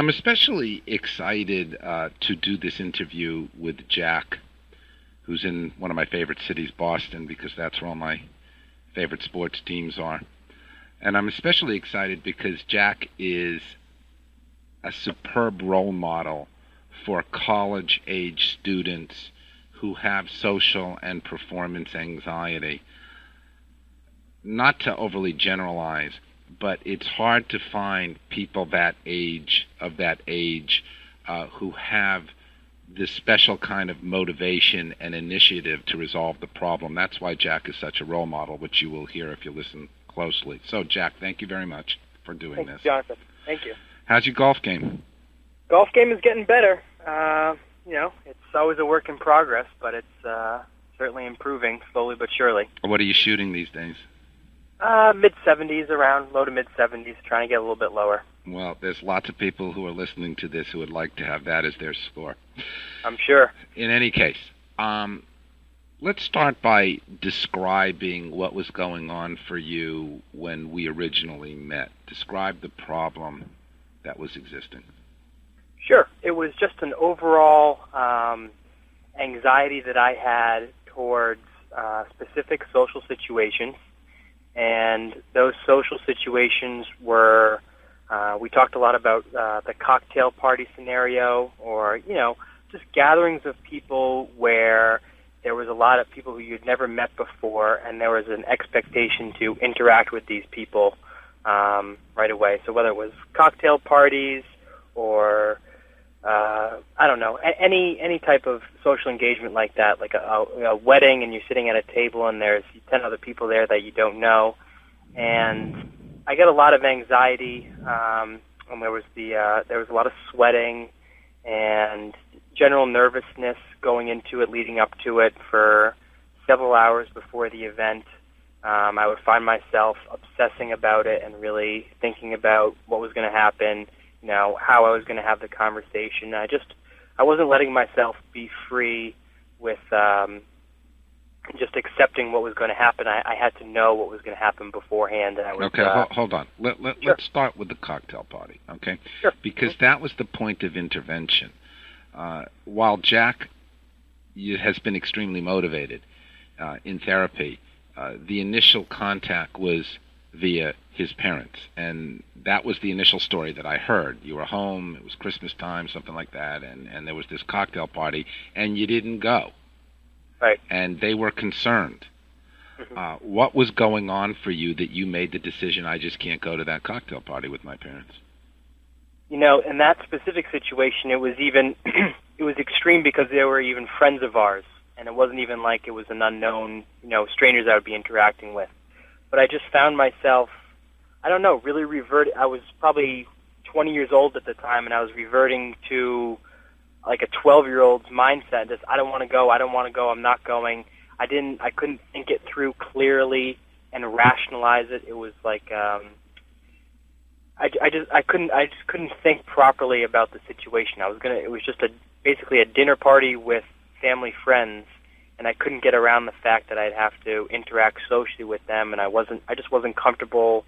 I'm especially excited to do this interview with Jack, who's in one of my favorite cities, Boston, because that's where all my favorite sports teams are. And I'm especially excited because Jack is a superb role model for college-age students who have social and performance anxiety. Not to overly generalize, but it's hard to find people of that age who have this special kind of motivation and initiative to resolve the problem. That's why Jack is such a role model, which you will hear if you listen closely. So, Jack, thank you very much for doing this. Thanks, Jonathan. Thank you. How's your golf game? Golf game is getting better. It's always a work in progress, but it's certainly improving slowly but surely. What are you shooting these days? Mid-70s, around low to mid-70s, trying to get a little bit lower. Well, there's lots of people who are listening to this who would like to have that as their score. I'm sure. In any case, let's start by describing what was going on for you when we originally met. Describe the problem that was existing. Sure. It was just an overall anxiety that I had towards specific social situations. And those social situations were, we talked a lot about the cocktail party scenario, or, just gatherings of people where there was a lot of people who you'd never met before, and there was an expectation to interact with these people right away. So whether it was cocktail parties or, I don't know, any type of social engagement like that, like a wedding and you're sitting at a table and there's 10 other people there that you don't know. And I get a lot of anxiety, and there was a lot of sweating and general nervousness going into it, leading up to it for several hours before the event. I would find myself obsessing about it and really thinking about what was going to happen, how I was going to have the conversation. I wasn't letting myself be free with just accepting what was going to happen. I had to know what was going to happen beforehand. And I was, okay, hold on. Let's start with the cocktail party, okay? Sure. Because that was the point of intervention. While Jack has been extremely motivated in therapy, the initial contact was via his parents, and that was the initial story that I heard. You were home, it was Christmas time, something like that, and there was this cocktail party, and you didn't go. Right. And they were concerned. Mm-hmm. What was going on for you that you made the decision, I just can't go to that cocktail party with my parents? In that specific situation, it was even, it was extreme because they were even friends of ours, and it wasn't even like it was an unknown, strangers I would be interacting with. But I just found myself, I don't know, really I was probably 20 years old at the time, and I was reverting to like a 12-year-old's mindset. Just, I don't want to go, I'm not going. I couldn't think it through clearly and rationalize it. It was like, I just couldn't think properly about the situation. It was just basically a dinner party with family friends, and I couldn't get around the fact that I'd have to interact socially with them, and I just wasn't comfortable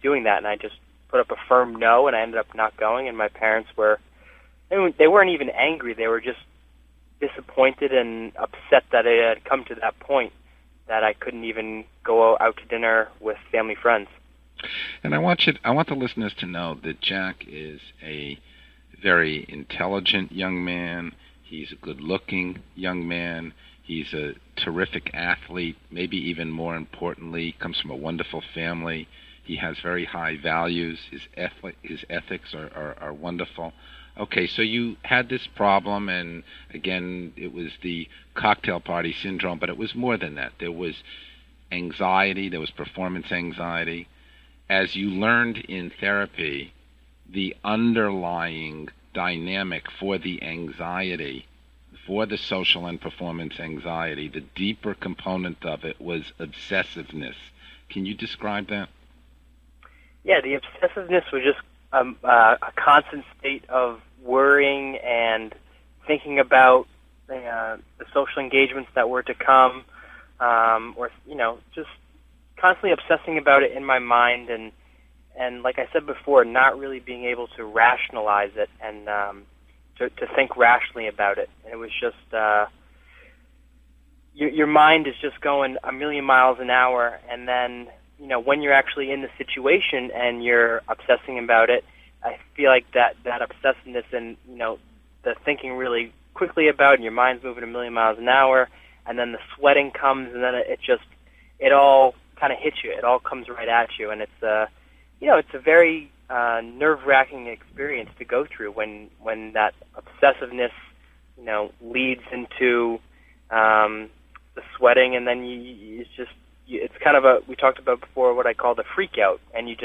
doing that, and I just put up a firm no, and I ended up not going, and my parents they weren't even angry, they were just disappointed and upset that it had come to that point that I couldn't even go out to dinner with family friends. And I want the listeners to know that Jack is a very intelligent young man. He's a good-looking young man. He's a terrific athlete. Maybe even more importantly, comes from a wonderful family. He has very high values. His ethics are wonderful. Okay, so you had this problem, and again, it was the cocktail party syndrome, but it was more than that. There was anxiety. There was performance anxiety. As you learned in therapy, the underlying dynamic for the anxiety, for the social and performance anxiety, the deeper component of it was obsessiveness. Can you describe that? Yeah, the obsessiveness was just a constant state of worrying and thinking about the social engagements that were to come, or just constantly obsessing about it in my mind. And and like I said before, not really being able to rationalize it and to think rationally about it. And it was just your mind is just going a million miles an hour, and then when you're actually in the situation and you're obsessing about it, I feel like that obsessiveness and the thinking really quickly about it, and your mind's moving a million miles an hour, and then the sweating comes, and then it all kind of hits you. It all comes right at you, and it's a very nerve-wracking experience to go through when that obsessiveness leads into the sweating, and then it's kind of we talked about before what I call the freak out, and you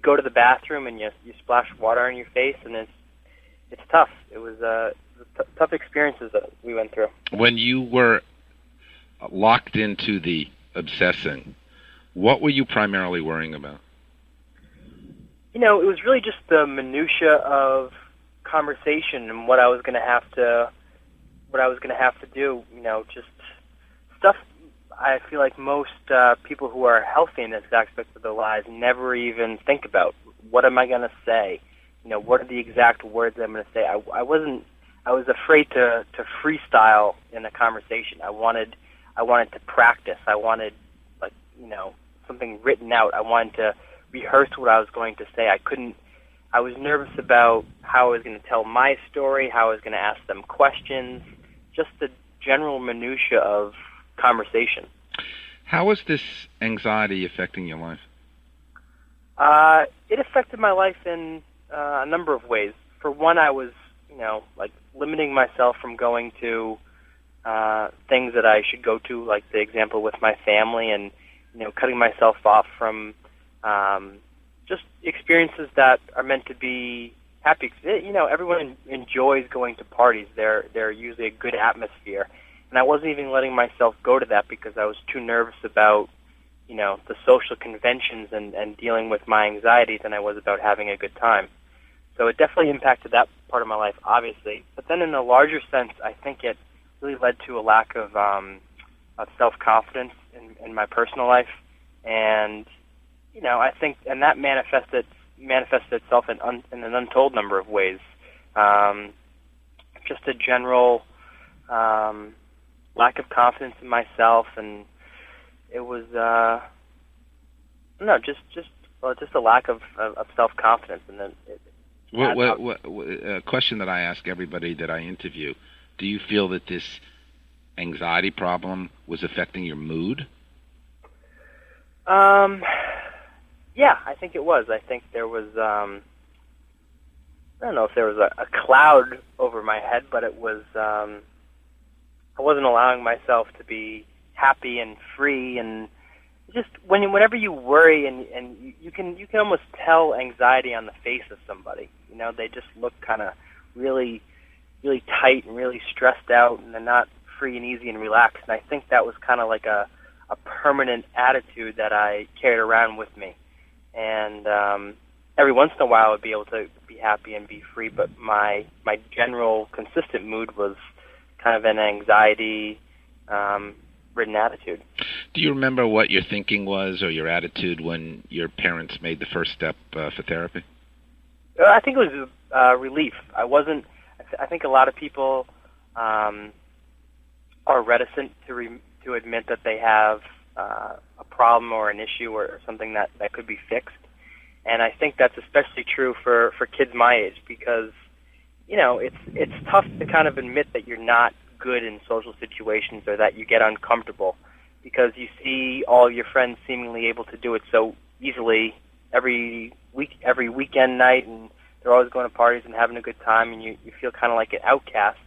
go to the bathroom and you splash water on your face, and it's tough. It was tough experiences that we went through. When you were locked into the obsessing, what were you primarily worrying about? It was really just the minutia of conversation and what I was going to have to do. Just stuff. I feel like most people who are healthy in this aspect of their lives never even think about. What am I going to say? What are the exact words I'm going to say? I was afraid to freestyle in a conversation. I wanted to practice. I wanted something written out. I wanted to rehearse what I was going to say. I was nervous about how I was going to tell my story, how I was going to ask them questions, just the general minutia of conversation. How is this anxiety affecting your life? It affected my life in a number of ways. For one, I was, limiting myself from going to things that I should go to, like the example with my family, and cutting myself off from just experiences that are meant to be happy. Everyone enjoys going to parties. They're usually a good atmosphere. And I wasn't even letting myself go to that because I was too nervous about, the social conventions and dealing with my anxiety than I was about having a good time. So it definitely impacted that part of my life, obviously. But then in a larger sense, I think it really led to a lack of self-confidence in my personal life. And, I think, and that manifested itself in an untold number of ways. Just a general lack of confidence in myself, and it was just a lack of self-confidence. And then a question that I ask everybody that I interview: do you feel that this anxiety problem was affecting your mood? Yeah, I think it was. I think there was. I don't know if there was a cloud over my head, but it was. I wasn't allowing myself to be happy and free, and just whenever you worry and you can almost tell anxiety on the face of somebody. They just look kind of really, really tight and really stressed out, and they're not free and easy and relaxed. And I think that was kind of like a permanent attitude that I carried around with me. And every once in a while I would be able to be happy and be free, but my general consistent mood was kind of an anxiety-ridden attitude. Do you remember what your thinking was or your attitude when your parents made the first step for therapy? I think it was relief. I think a lot of people are reticent to admit that they have a problem or an issue or something that could be fixed. And I think that's especially true for kids my age because, it's tough to kind of admit that you're not good in social situations or that you get uncomfortable because you see all your friends seemingly able to do it so easily every weekend night, and they're always going to parties and having a good time, and you feel kind of like an outcast.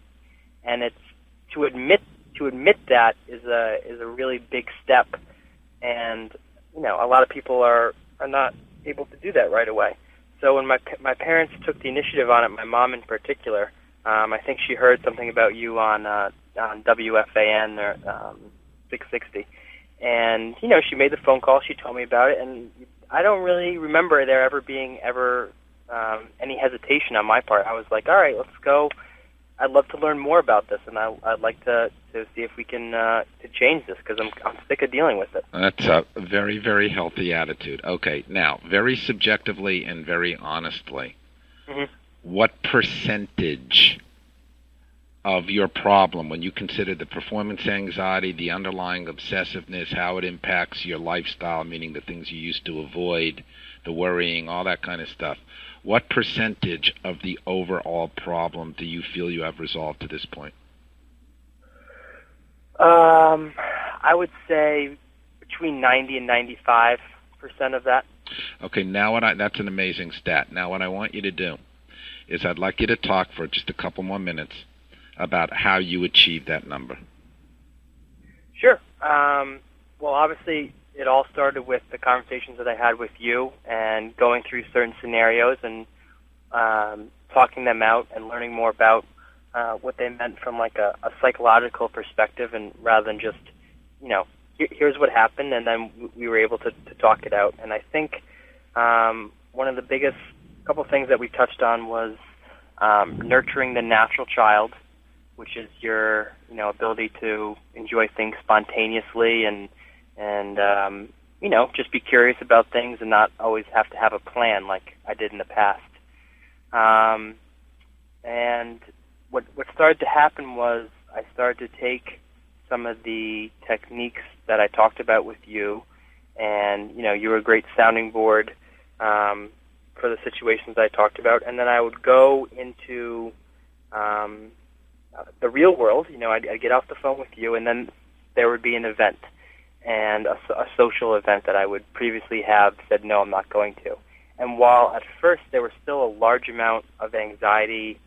And it's to admit that is a really big step, and a lot of people are not able to do that right away. So when my parents took the initiative on it, my mom in particular, I think she heard something about you on WFAN or 660, and she made the phone call. She told me about it, and I don't really remember there ever being any hesitation on my part. I was like, all right, let's go. I'd love to learn more about this, and I'd like to see if we can to change this, because I'm sick of dealing with it. That's a very, very healthy attitude. Okay, now, very subjectively and very honestly, what percentage of your problem, when you consider the performance anxiety, the underlying obsessiveness, how it impacts your lifestyle, meaning the things you used to avoid, the worrying, all that kind of stuff, what percentage of the overall problem do you feel you have resolved to this point? I would say between 90 and 95% of that. Okay, now that's an amazing stat. Now what I want you to do is I'd like you to talk for just a couple more minutes about how you achieve that number. Sure. Well, obviously, it all started with the conversations that I had with you and going through certain scenarios and talking them out and learning more about what they meant from like a psychological perspective, and rather than just, here's what happened, and then we were able to talk it out. And I think one of the biggest couple things that we touched on was nurturing the natural child, which is your ability to enjoy things spontaneously and just be curious about things and not always have to have a plan like I did in the past. And what started to happen was I started to take some of the techniques that I talked about with you, and you were a great sounding board for the situations I talked about, and then I would go into the real world. I'd get off the phone with you, and then there would be an event, and a social event that I would previously have said, no, I'm not going to. And while at first there was still a large amount of anxiety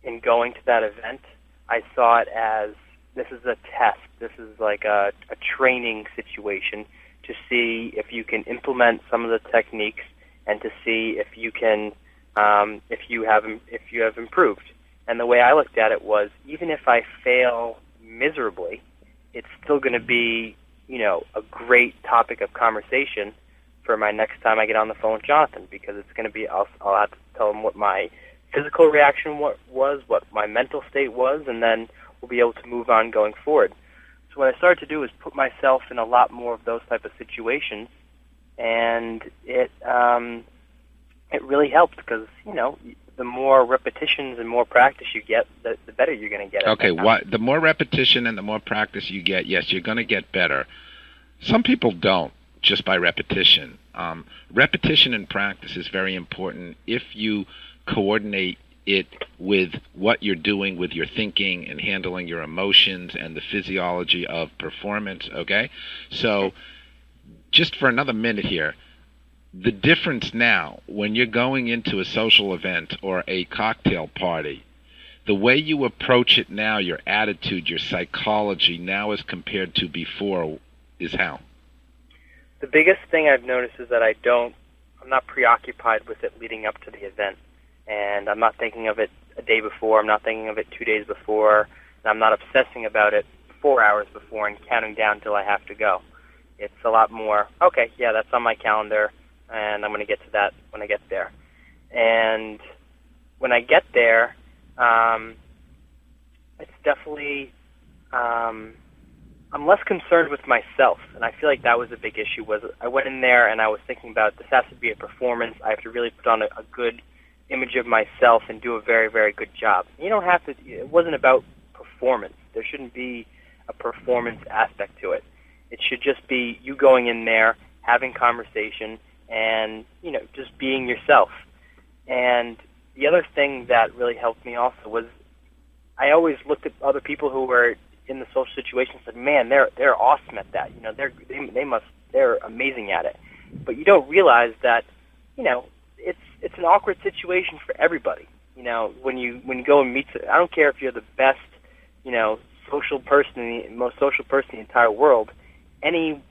in going to that event, I saw it as, this is a test. This is like a training situation to see if you can implement some of the techniques and to see if you can, if you have improved. And the way I looked at it was, even if I fail miserably, it's still going to be, a great topic of conversation for my next time I get on the phone with Jonathan, because it's going to be, I'll have to tell him what my physical reaction was, what my mental state was, and then we'll be able to move on going forward. So what I started to do is put myself in a lot more of those type of situations, and it really helped, because, the more repetitions and more practice you get, the better you're going to get. Okay, the more repetition and the more practice you get, yes, you're going to get better. Some people don't, just by repetition. Repetition and practice is very important if you coordinate it with what you're doing with your thinking and handling your emotions and the physiology of performance, okay? So just for another minute here, the difference now when you're going into a social event or a cocktail party, the way you approach it now, your attitude, your psychology now as compared to before, is how? The biggest thing I've noticed is that I'm not preoccupied with it leading up to the event. And I'm not thinking of it a day before, I'm not thinking of it 2 days before, and I'm not obsessing about it 4 hours before and counting down till I have to go. It's a lot more, okay, yeah, that's on my calendar, and I'm going to get to that when I get there. And when I get there, it's definitely, I'm less concerned with myself, and I feel like that was a big issue. Was I went in there and I was thinking about, this has to be a performance, I have to really put on a good image of myself and do a very, very good job. You don't have to, it wasn't about performance. There shouldn't be a performance aspect to it. It should just be you going in there, having conversation, and, just being yourself. And the other thing that really helped me also was I always looked at other people who were in the social situation and said, man, they're awesome at that. They're amazing at it. But you don't realize that, it's an awkward situation for everybody. When you go and meet, I don't care if you're the best, social person, most social person in the entire world. Any,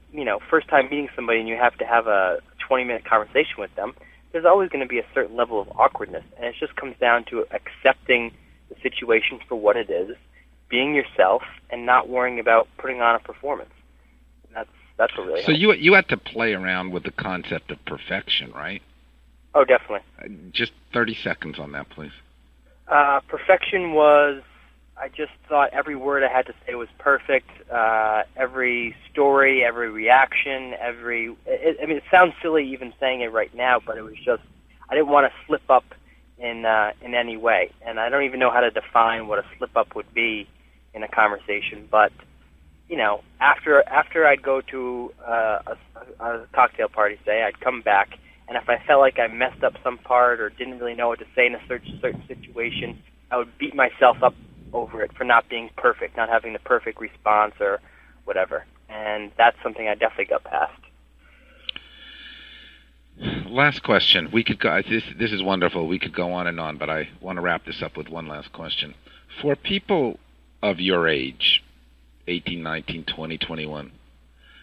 first time meeting somebody and you have to have a 20-minute conversation with them, there's always going to be a certain level of awkwardness, and it just comes down to accepting the situation for what it is, being yourself, and not worrying about putting on a performance. And that's what really helps. So you had to play around with the concept of perfection, right? Oh, definitely. Just 30 seconds on that, please. Perfection was, I just thought every word I had to say was perfect. Every story, every reaction, I mean, it sounds silly even saying it right now, but it was just, I didn't want to slip up in any way. And I don't even know how to define what a slip up would be in a conversation. But, you know, after I'd go to a cocktail party, say, I'd come back, and if I felt like I messed up some part or didn't really know what to say in a certain situation, I would beat myself up over it for not being perfect, not having the perfect response or whatever. And that's something I definitely got past. Last question. We could go. This is wonderful. We could go on and on, but I want to wrap this up with one last question. For people of your age, 18, 19, 20, 21,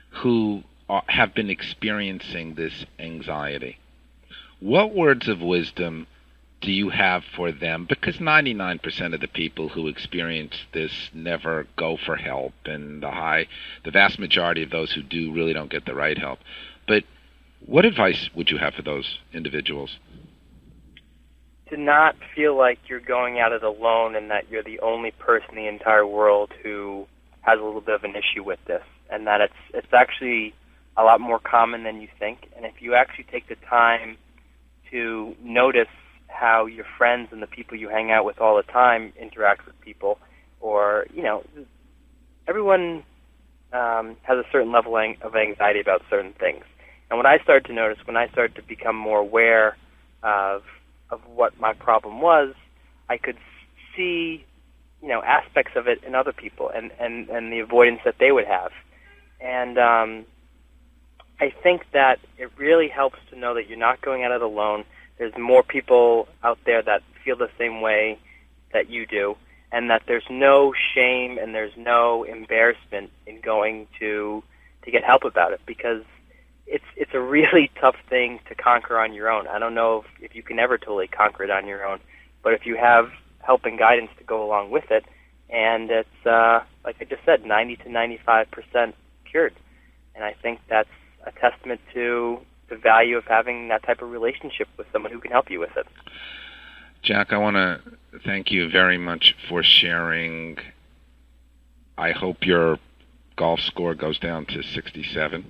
who have been experiencing this anxiety, what words of wisdom do you have for them? Because 99% of the people who experience this never go for help, and the vast majority of those who do really don't get the right help. But what advice would you have for those individuals? To not feel like you're going at it alone and that you're the only person in the entire world who has a little bit of an issue with this, and that it's actually a lot more common than you think. And if you actually take the time to notice how your friends and the people you hang out with all the time interact with people, or, you know, everyone has a certain level of anxiety about certain things. And what I started to notice when I started to become more aware of what my problem was, I could see, you know, aspects of it in other people and the avoidance that they would have. And I think that it really helps to know that you're not going at it alone. There's more people out there that feel the same way that you do, and that there's no shame and there's no embarrassment in going to get help about it, because it's a really tough thing to conquer on your own. I don't know if you can ever totally conquer it on your own, but if you have help and guidance to go along with it, and it's, like I just said, 90 to 95% cured. And I think that's a testament to the value of having that type of relationship with someone who can help you with it. Jack, I want to thank you very much for sharing. I hope your golf score goes down to 67.